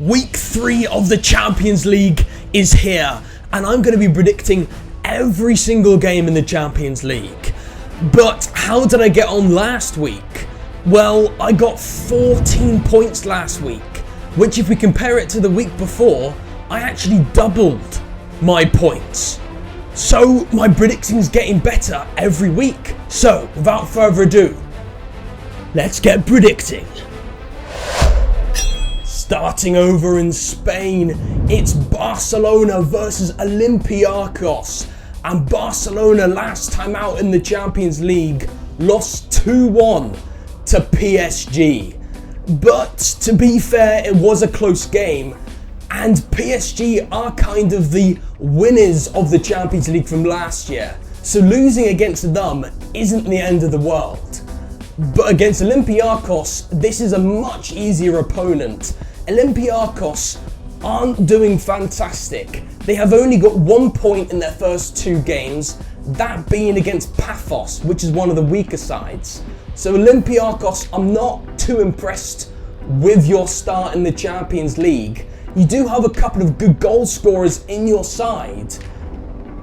Week 3 of the Champions League is here, and I'm going to be predicting every single game in the Champions League. But how did I get on last week? Well, I got 14 points last week, which if we compare it to the week before, I actually doubled my points. So my predicting's getting better every week. So without further ado, let's get predicting. Starting over in Spain, it's Barcelona versus Olympiacos. And Barcelona last time out in the Champions League lost 2-1 to PSG. But to be fair, it was a close game. And PSG are kind of the winners of the Champions League from last year. So losing against them isn't the end of the world. But against Olympiacos, this is a much easier opponent. Olympiacos aren't doing fantastic. They have only got 1 point in their first 2 games, that being against Pafos, which is one of the weaker sides. So Olympiacos, I'm not too impressed with your start in the Champions League. You do have a couple of good goal scorers in your side,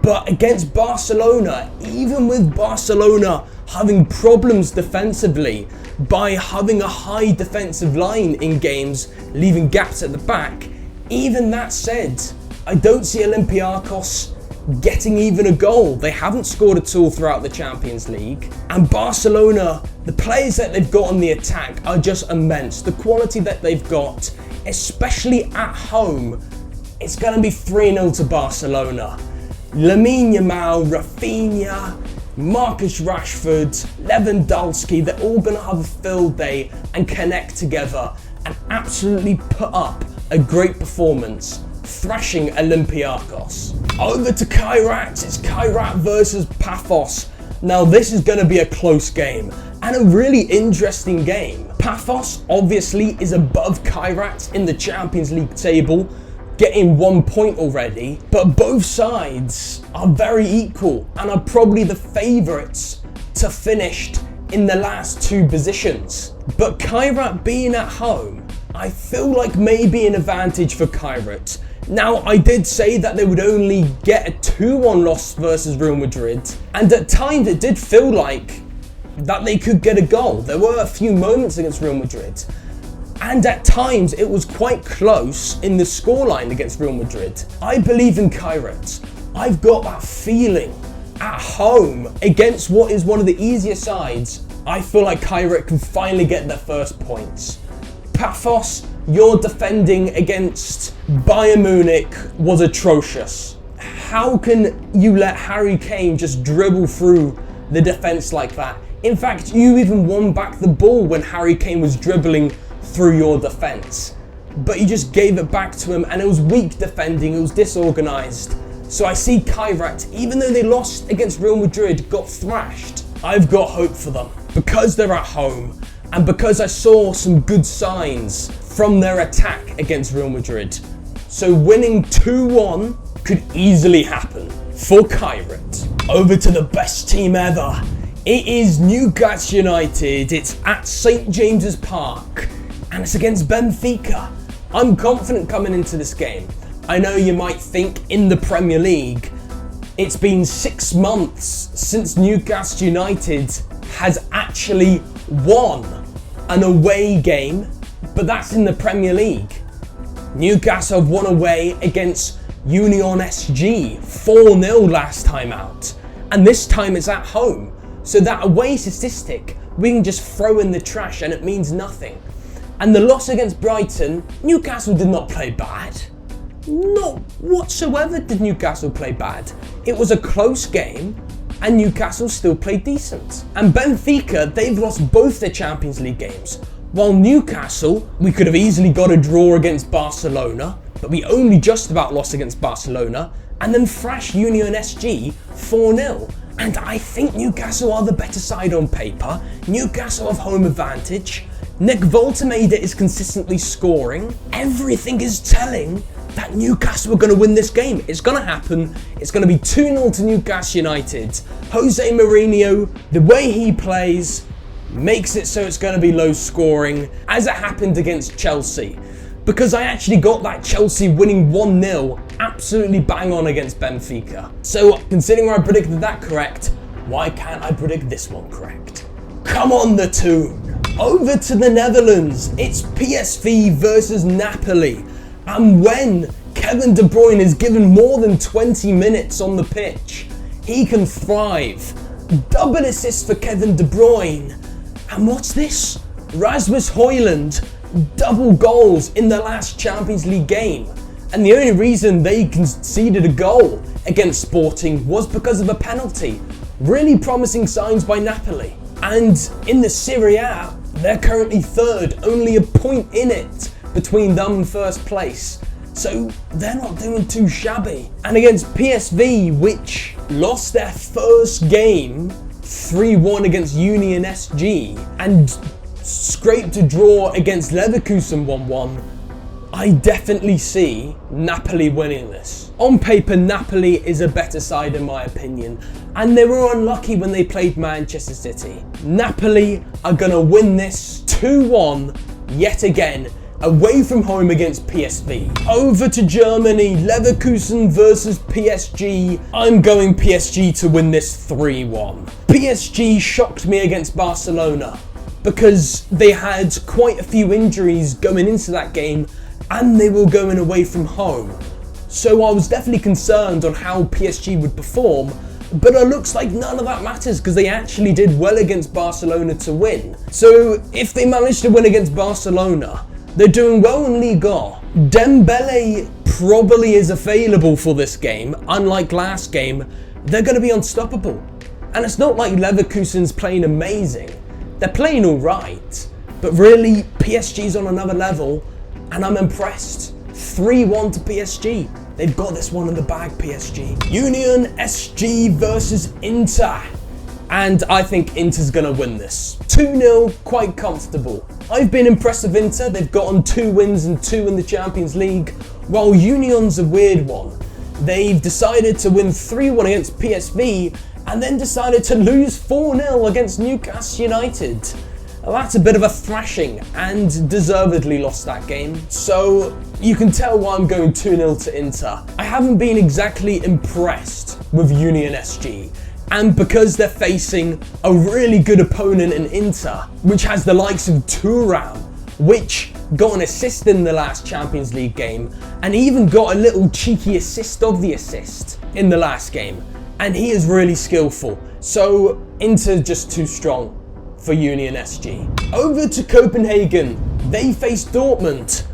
but against Barcelona, even with Barcelona having problems defensively by having a high defensive line in games, leaving gaps at the back, even that said, I don't see Olympiacos getting even a goal. They haven't scored at all throughout the Champions League. And Barcelona, the players that they've got on the attack are just immense. The quality that they've got, especially at home, it's going to be 3-0 to Barcelona. Lamine Yamal, Rafinha, Marcus Rashford, Lewandowski, they're all going to have a field day and connect together and absolutely put up a great performance, thrashing Olympiacos. Over to Kairat, it's Kairat versus Pafos. Now this is going to be a close game and a really interesting game. Pafos obviously is above Kairat in the Champions League table, getting 1 point already, but both sides are very equal and are probably the favourites to finish in the last 2 positions. But Kairat being at home, I feel like maybe an advantage for Kairat. Now, I did say that they would only get a 2-1 loss versus Real Madrid, and at times it did feel like that they could get a goal. There were a few moments against Real Madrid, and at times it was quite close in the scoreline against Real Madrid. I believe in Kairat. I've got that feeling at home against what is one of the easier sides. I feel like Kairat can finally get their first points. Pafos, your defending against Bayern Munich was atrocious. How can you let Harry Kane just dribble through the defence like that? In fact, you even won back the ball when Harry Kane was dribbling through your defence. But you just gave it back to him and it was weak defending, it was disorganised. So I see Kairat, even though they lost against Real Madrid, got thrashed. I've got hope for them because they're at home and because I saw some good signs from their attack against Real Madrid. So winning 2-1 could easily happen for Kairat. Over to the best team ever. It is Newcastle United. It's at St James's Park and it's against Benfica. I'm confident coming into this game. I know you might think in the Premier League, it's been 6 months since Newcastle United has actually won an away game, but that's in the Premier League. Newcastle have won away against Union SG 4-0 last time out, and this time it's at home. So that away statistic, we can just throw in the trash and it means nothing. And the loss against Brighton, Newcastle did not play bad. Not whatsoever did Newcastle play bad. It was a close game and Newcastle still played decent. And Benfica, they've lost both their Champions League games. While Newcastle, we could have easily got a draw against Barcelona, but we only just about lost against Barcelona, and then thrashed Union SG 4-0. And I think Newcastle are the better side on paper. Newcastle have home advantage. Nick Voltemade is consistently scoring. Everything is telling that Newcastle are going to win this game. It's going to happen. It's going to be 2-0 to Newcastle United. Jose Mourinho, the way he plays, makes it so it's going to be low scoring, as it happened against Chelsea. because I actually got that Chelsea winning 1-0 absolutely bang on against Benfica. So considering I predicted that correct, why can't I predict this one correct? Come on, the tune. Over to the Netherlands, it's PSV versus Napoli. And when Kevin De Bruyne is given more than 20 minutes on the pitch, he can thrive. Double assist for Kevin De Bruyne. And what's this? Rasmus Højlund, double goals in the last Champions League game. And the only reason they conceded a goal against Sporting was because of a penalty. Really promising signs by Napoli. And in the Serie A, they're currently third, only a point in it between them and first place. So they're not doing too shabby. And against PSV, which lost their first game 3-1 against Union SG and scraped a draw against Leverkusen 1-1, I definitely see Napoli winning this. On paper, Napoli is a better side in my opinion, and they were unlucky when they played Manchester City. Napoli are gonna win this 2-1 yet again, away from home against PSV. Over to Germany, Leverkusen versus PSG. I'm going PSG to win this 3-1. PSG shocked me against Barcelona because they had quite a few injuries going into that game and they were going away from home. So I was definitely concerned on how PSG would perform, but it looks like none of that matters because they actually did well against Barcelona to win. So if they manage to win against Barcelona, they're doing well in Liga. Dembele probably is available for this game. Unlike last game, they're going to be unstoppable. And it's not like Leverkusen's playing amazing. They're playing all right, but really PSG's on another level and I'm impressed. 3-1 to PSG. They've got this one in the bag, PSG. Union SG versus Inter. And I think Inter's gonna win this. 2-0, quite comfortable. I've been impressed with Inter. They've gotten 2 wins and 2 in the Champions League, while Union's a weird one. They've decided to win 3-1 against PSV and then decided to lose 4-0 against Newcastle United. Well, that's a bit of a thrashing and deservedly lost that game. So you can tell why I'm going 2-0 to Inter. I haven't been exactly impressed with Union SG. And because they're facing a really good opponent in Inter, which has the likes of Thuram, which got an assist in the last Champions League game, and even got a little cheeky assist of the assist in the last game. And he is really skillful. So Inter just too strong for Union SG. Over to Copenhagen, they face Dortmund.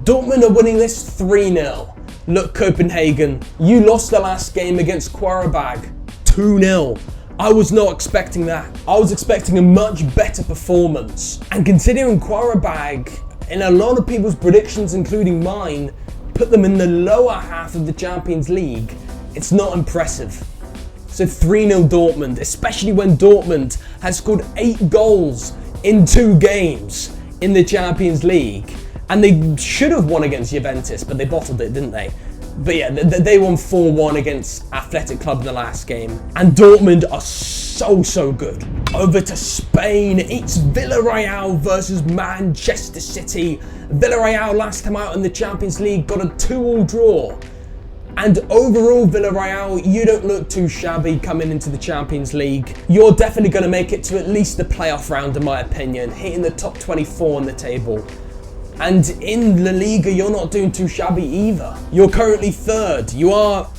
Dortmund are winning this 3-0. Look, Copenhagen, you lost the last game against Qarabag. 2-0. I was not expecting that. I was expecting a much better performance. And considering Qarabag, in a lot of people's predictions, including mine, put them in the lower half of the Champions League, it's not impressive. So 3-0 Dortmund, especially when Dortmund has scored 8 goals in 2 games in the Champions League. And they should have won against Juventus, but they bottled it, didn't they? But yeah, they won 4-1 against Atheltico in the last game. And Dortmund are so good. Over to Spain, it's Villareal versus Manchester City. Villareal last time out in the Champions League got a 2-2 draw. And overall, Villareal, you don't look too shabby coming into the Champions League. You're definitely going to make it to at least the playoff round, in my opinion, hitting the top 24 on the table. And in La Liga, you're not doing too shabby either. You're currently 3rd. You are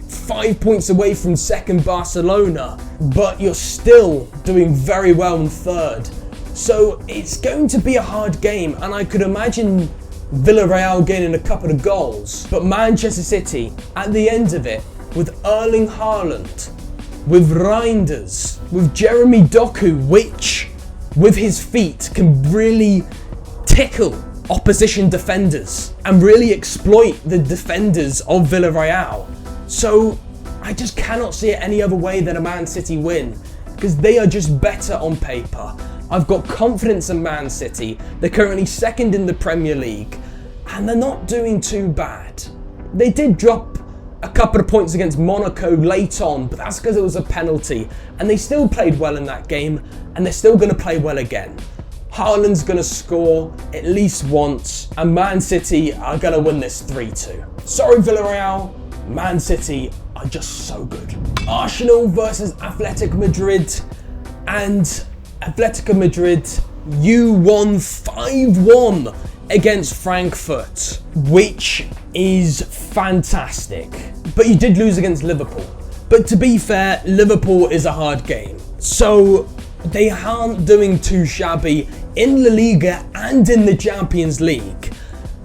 5 points away from 2nd Barcelona, but you're still doing very well in 3rd. So it's going to be a hard game, and I could imagine Villareal getting a couple of goals. But Manchester City, at the end of it, with Erling Haaland, with Reinders, with Jeremy Doku, which, with his feet, can really tickle opposition defenders and really exploit the defenders of Villareal. So I just cannot see it any other way than a Man City win, because they are just better on paper. I've got confidence in Man City. They're currently 2nd in the Premier League and they're not doing too bad. They did drop a couple of points against Monaco late on, but that's because it was a penalty, and they still played well in that game and they're still going to play well again. Haaland's going to score at least once, and Man City are going to win this 3-2. Sorry, Villareal, Man City are just so good. Arsenal versus Athletic Madrid, and Atletico Madrid, you won 5-1 against Frankfurt, which is fantastic. But you did lose against Liverpool. But to be fair, Liverpool is a hard game. So they aren't doing too shabby in La Liga and in the Champions League.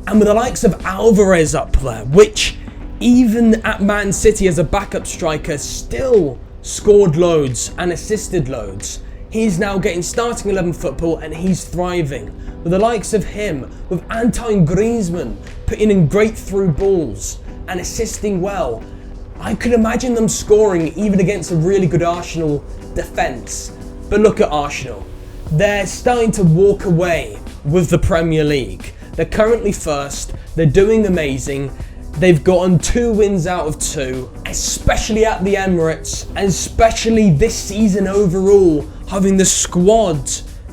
And with the likes of Alvarez up there, which even at Man City as a backup striker still scored loads and assisted loads. He's now getting starting 11 football and he's thriving. With the likes of him, with Antoine Griezmann putting in great through balls and assisting well, I could imagine them scoring even against a really good Arsenal defence. But look at Arsenal. They're starting to walk away with the Premier League. They're currently first, they're doing amazing. They've gotten 2 wins out of 2, especially at the Emirates, and especially this season overall, having the squad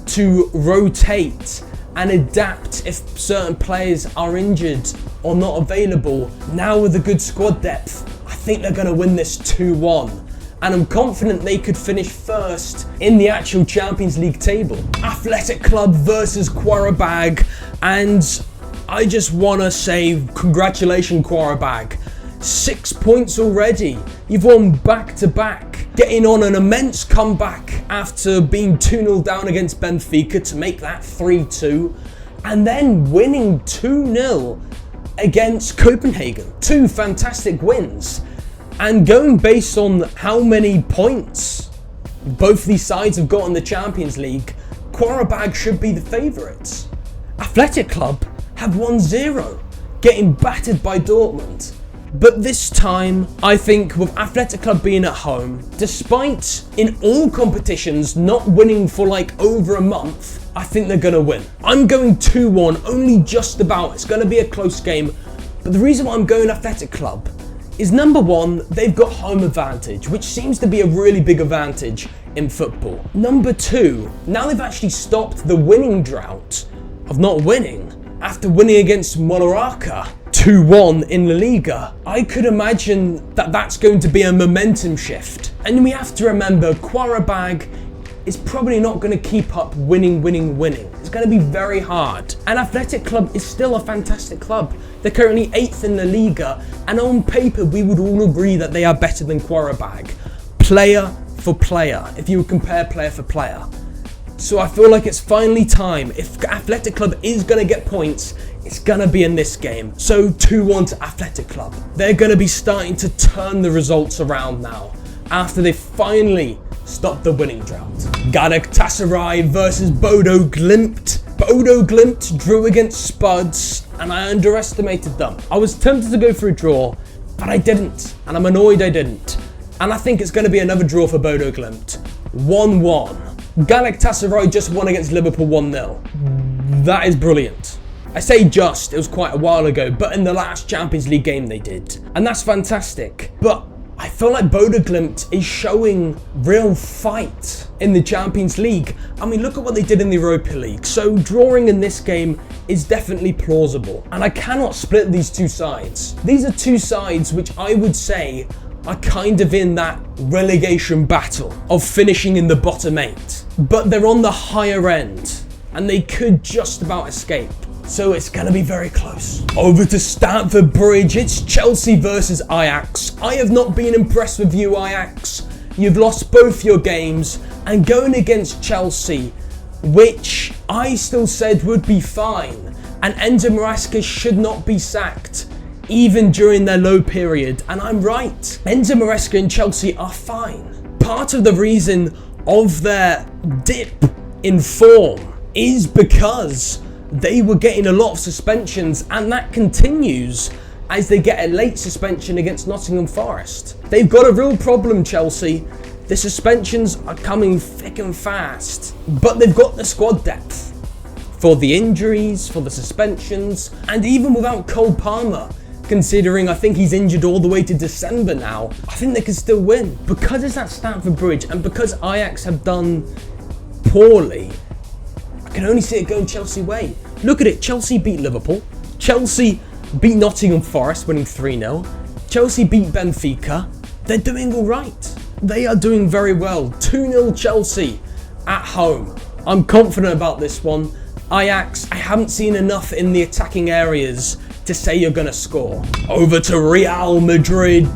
to rotate and adapt if certain players are injured or not available. Now with a good squad depth, I think they're going to win this 2-1. And I'm confident they could finish first in the actual Champions League table. Athletic Club versus Qarabag, and I just want to say congratulations Qarabag. 6 points already. You've won back-to-back, getting on an immense comeback after being 2-0 down against Benfica to make that 3-2, and then winning 2-0 against Copenhagen. 2 fantastic wins. And going based on how many points both these sides have got in the Champions League, Qarabag should be the favourites. Athletic Club have 1-0, getting battered by Dortmund. But this time, I think with Athletic Club being at home, despite in all competitions not winning for like over a month, I think they're going to win. I'm going 2-1, only just about. It's going to be a close game. But the reason why I'm going Athletic Club is number one, they've got home advantage, which seems to be a really big advantage in football. Number two, now they've actually stopped the winning drought of not winning after winning against Monaco 2-1 in La Liga. I could imagine that that's going to be a momentum shift. And we have to remember, Qarabag is probably not going to keep up winning. It's going to be very hard. And Athletic Club is still a fantastic club. They're currently 8th in La Liga, and on paper we would all agree that they are better than Qarabag. Player for player, if you would compare player for player. So I feel like it's finally time. If Athletic Club is going to get points, it's going to be in this game. So 2-1 to Athletic Club. They're going to be starting to turn the results around now, after they finally stopped the winning drought. Galatasary versus Bodo Glimt. Bodo Glimt drew against Spuds, and I underestimated them. I was tempted to go for a draw, but I didn't, and I'm annoyed I didn't. And I think it's going to be another draw for Bodo Glimt. 1-1. Galatasaray just won against Liverpool 1-0. That is brilliant. I say just, it was quite a while ago, but in the last Champions League game they did. And that's fantastic. But I feel like Bodo Glimt is showing real fight in the Champions League. I mean, look at what they did in the Europa League. So drawing in this game is definitely plausible. And I cannot split these two sides. These are two sides which I would say are kind of in that relegation battle of finishing in the bottom 8. But they're on the higher end and they could just about escape. So it's going to be very close. Over to Stamford Bridge, it's Chelsea versus Ajax. I have not been impressed with you, Ajax. You've lost both your games, and going against Chelsea, which I still said would be fine, and Enzo Maresca should not be sacked, even during their low period, and I'm right. Enzo Maresca and Chelsea are fine. Part of the reason of their dip in form is because they were getting a lot of suspensions, and that continues as they get a late suspension against Nottingham Forest. They've got a real problem, Chelsea. The suspensions are coming thick and fast, but they've got the squad depth for the injuries, for the suspensions, and even without Cole Palmer, considering I think he's injured all the way to December now, I think they can still win. Because it's at Stamford Bridge and because Ajax have done poorly, I can only see it going Chelsea way. Look at it, Chelsea beat Liverpool. Chelsea beat Nottingham Forest, winning 3-0. Chelsea beat Benfica. They're doing all right. They are doing very well. 2-0 Chelsea at home. I'm confident about this one. Ajax, I haven't seen enough in the attacking areas to say you're going to score. Over to Real Madrid.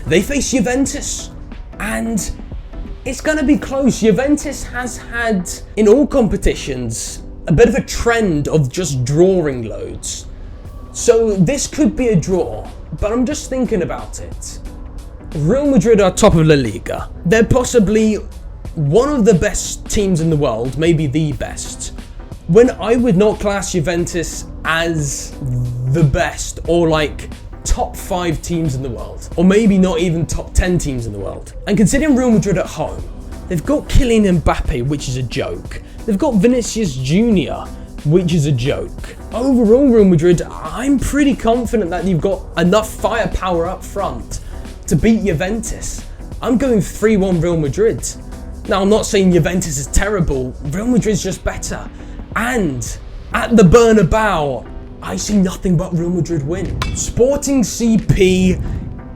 They face Juventus. And it's going to be close. Juventus has had, in all competitions, a bit of a trend of just drawing loads. So this could be a draw, but I'm just thinking about it. Real Madrid are top of La Liga. They're possibly one of the best teams in the world, maybe the best. When I would not class Juventus as the best or like top 5 teams in the world, or maybe not even top 10 teams in the world. And considering Real Madrid at home, they've got Kylian Mbappe, which is a joke. They've got Vinicius Jr., which is a joke. Overall, Real Madrid, I'm pretty confident that you've got enough firepower up front to beat Juventus. I'm going 3-1 Real Madrid. Now, I'm not saying Juventus is terrible. Real Madrid's just better. And at the Bernabeu, I see nothing but Real Madrid win. Sporting CP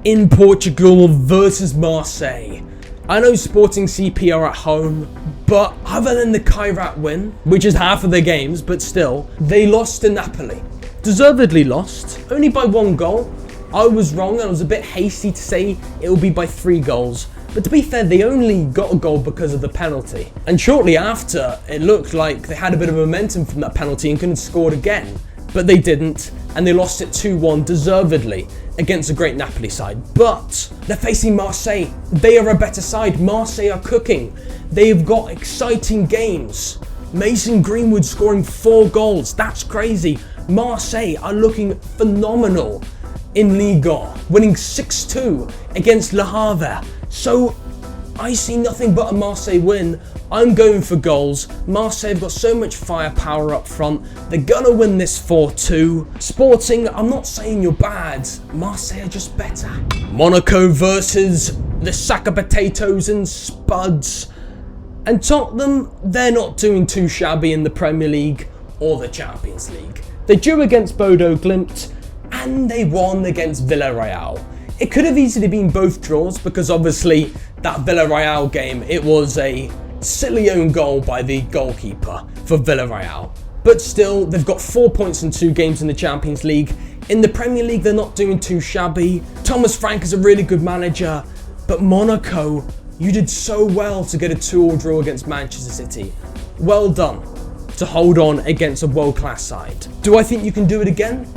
in Portugal versus Marseille. I know Sporting CP are at home, but other than the Kairat win, which is half of their games, but still, they lost to Napoli. Deservedly lost, only by 1 goal. I was wrong and I was a bit hasty to say it will be by 3 goals. But to be fair, they only got a goal because of the penalty. And shortly after, it looked like they had a bit of momentum from that penalty and couldn't score again. But they didn't, and they lost it 2-1 deservedly against a great Napoli side. But they're facing Marseille. They are a better side. Marseille are cooking. They've got exciting games. Mason Greenwood scoring 4 goals. That's crazy. Marseille are looking phenomenal in Liga, winning 6-2 against Le Havre. So I see nothing but a Marseille win. I'm going for goals. Marseille have got so much firepower up front. They're gonna win this 4-2. Sporting, I'm not saying you're bad. Marseille are just better. Monaco versus the sack of potatoes and spuds. And Tottenham, they're not doing too shabby in the Premier League or the Champions League. They drew against Bodo Glimt and they won against Villareal. It could have easily been both draws because obviously that Villareal game, it was a silly own goal by the goalkeeper for Villareal. But still, they've got 4 points in 2 games in the Champions League. In the Premier League, they're not doing too shabby. Thomas Frank is a really good manager, but Monaco, you did so well to get a 2-2 draw against Manchester City. Well done to hold on against a world-class side. Do I think you can do it again?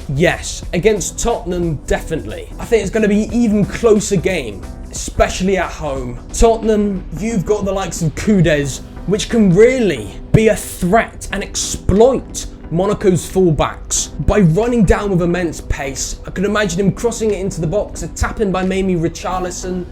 Yes, against Tottenham, definitely. I think it's going to be an even closer game, especially at home. Tottenham, you've got the likes of Kudus, which can really be a threat and exploit Monaco's fullbacks by running down with immense pace. I can imagine him crossing it into the box, a tap-in by maybe Richarlison,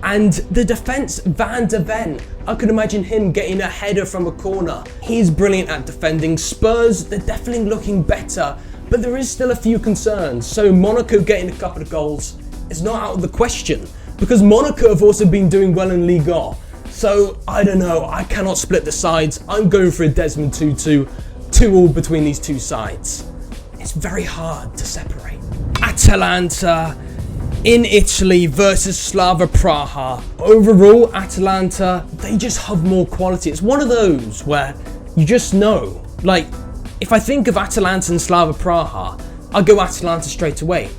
and the defence, Van de Ven. I could imagine him getting a header from a corner. He's brilliant at defending. Spurs, they're definitely looking better, but there is still a few concerns. So Monaco getting a couple of goals is not out of the question, because Monaco have also been doing well in Liga. So I don't know, I cannot split the sides. I'm going for a Desmond Tutu, 2-2 between these two sides. It's very hard to separate. Atalanta in Italy versus Slavia Praha. Overall, Atalanta, they just have more quality. It's one of those where you just know, like, if I think of Atalanta and Slavia Praha, I go Atalanta straight away.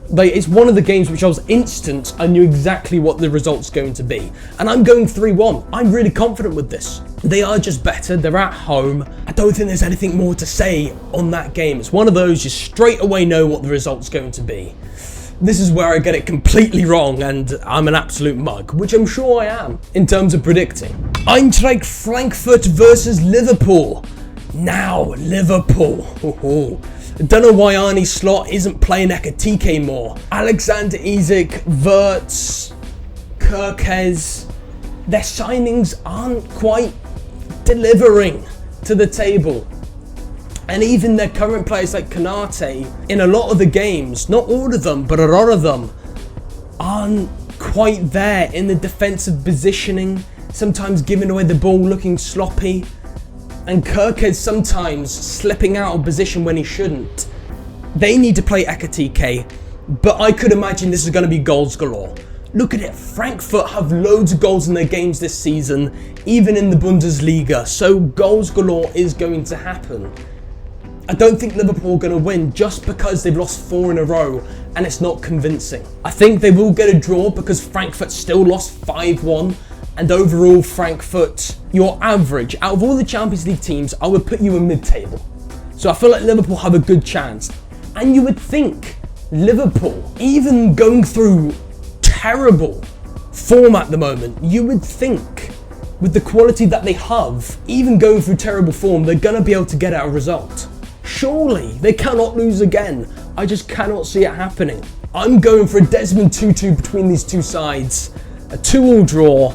Like, it's one of the games which I was instant, I knew exactly what the result's going to be. And I'm going 3-1. I'm really confident with this. They are just better, they're at home. I don't think there's anything more to say on that game. It's one of those you straight away know what the result's going to be. This is where I get it completely wrong and I'm an absolute mug, which I'm sure I am in terms of predicting. Eintracht Frankfurt versus Liverpool. Now, Liverpool. I don't know why Arne Slot isn't playing Atheltico more. Alexander Isak, Wirtz, Kirkes, their signings aren't quite delivering to the table. And even their current players like Konate, in a lot of the games, not all of them, but a lot of them, aren't quite there in the defensive positioning, sometimes giving away the ball, looking sloppy. And Kirk sometimes slipping out of position when he shouldn't. They need to play Atheltico, but I could imagine this is going to be goals galore. Look at it, Frankfurt have loads of goals in their games this season, even in the Bundesliga, so goals galore is going to happen. I don't think Liverpool are going to win just because they've lost 4 in a row and it's not convincing. I think they will get a draw because Frankfurt still lost 5-1, and overall Frankfurt, your average, out of all the Champions League teams, I would put you in mid-table. So I feel like Liverpool have a good chance. And you would think Liverpool, even going through terrible form at the moment, you would think with the quality that they have, even going through terrible form, they're going to be able to get out a result. Surely they cannot lose again. I just cannot see it happening. I'm going for a Desmond 2-2 between these two sides. A 2-2 draw.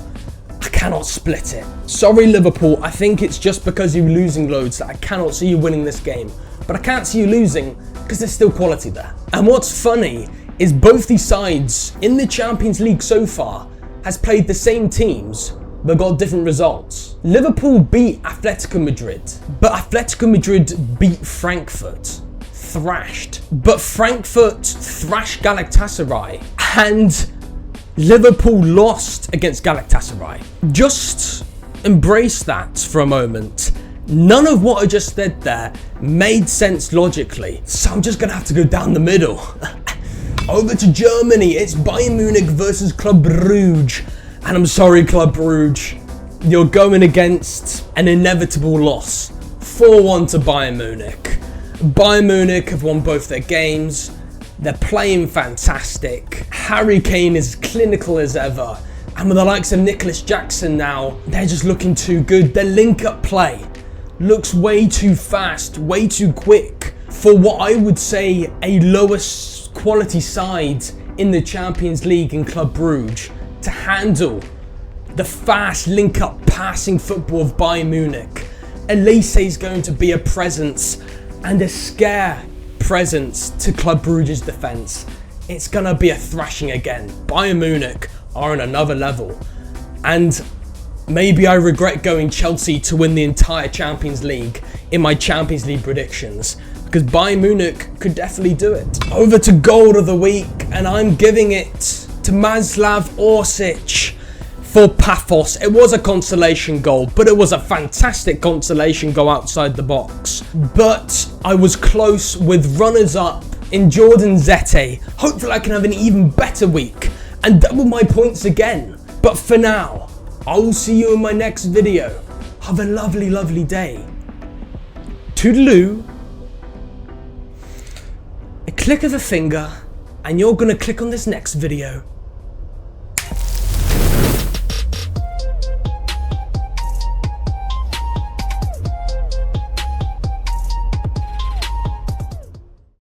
I cannot split it. Sorry Liverpool, I think it's just because you're losing loads that I cannot see you winning this game. But I can't see you losing because there's still quality there. And what's funny is both these sides in the Champions League so far has played the same teams but got different results. Liverpool beat Athletico Madrid, but Athletico Madrid beat Frankfurt. Thrashed. But Frankfurt thrashed Galatasary and Liverpool lost against Galatasary. Just embrace that for a moment. None of what I just said there made sense logically, so I'm just gonna have to go down the middle. Over to Germany, it's Bayern Munich versus Club Brugge. And I'm sorry Club Brugge, you're going against an inevitable loss. 4-1 to Bayern Munich. Bayern Munich have won both their games. They're playing fantastic. Harry Kane is clinical as ever. And with the likes of Nicholas Jackson now, they're just looking too good. Their link-up play looks way too fast, way too quick for what I would say a lowest quality side in the Champions League in Club Brugge to handle the fast link-up passing football of Bayern Munich. Elise is going to be a presence and a scare presence to Club Brugge's defence. It's going to be a thrashing again. Bayern Munich are on another level. And maybe I regret going Chelsea to win the entire Champions League in my Champions League predictions, because Bayern Munich could definitely do it. Over to goal of the week, and I'm giving it to Maslav Orsic for Pafos. It was a consolation goal, but it was a fantastic consolation goal outside the box. But I was close with runners-up in Jordan Zete. Hopefully I can have an even better week and double my points again. But for now, I will see you in my next video. Have a lovely, lovely day. Toodaloo. A click of a finger and you're gonna click on this next video.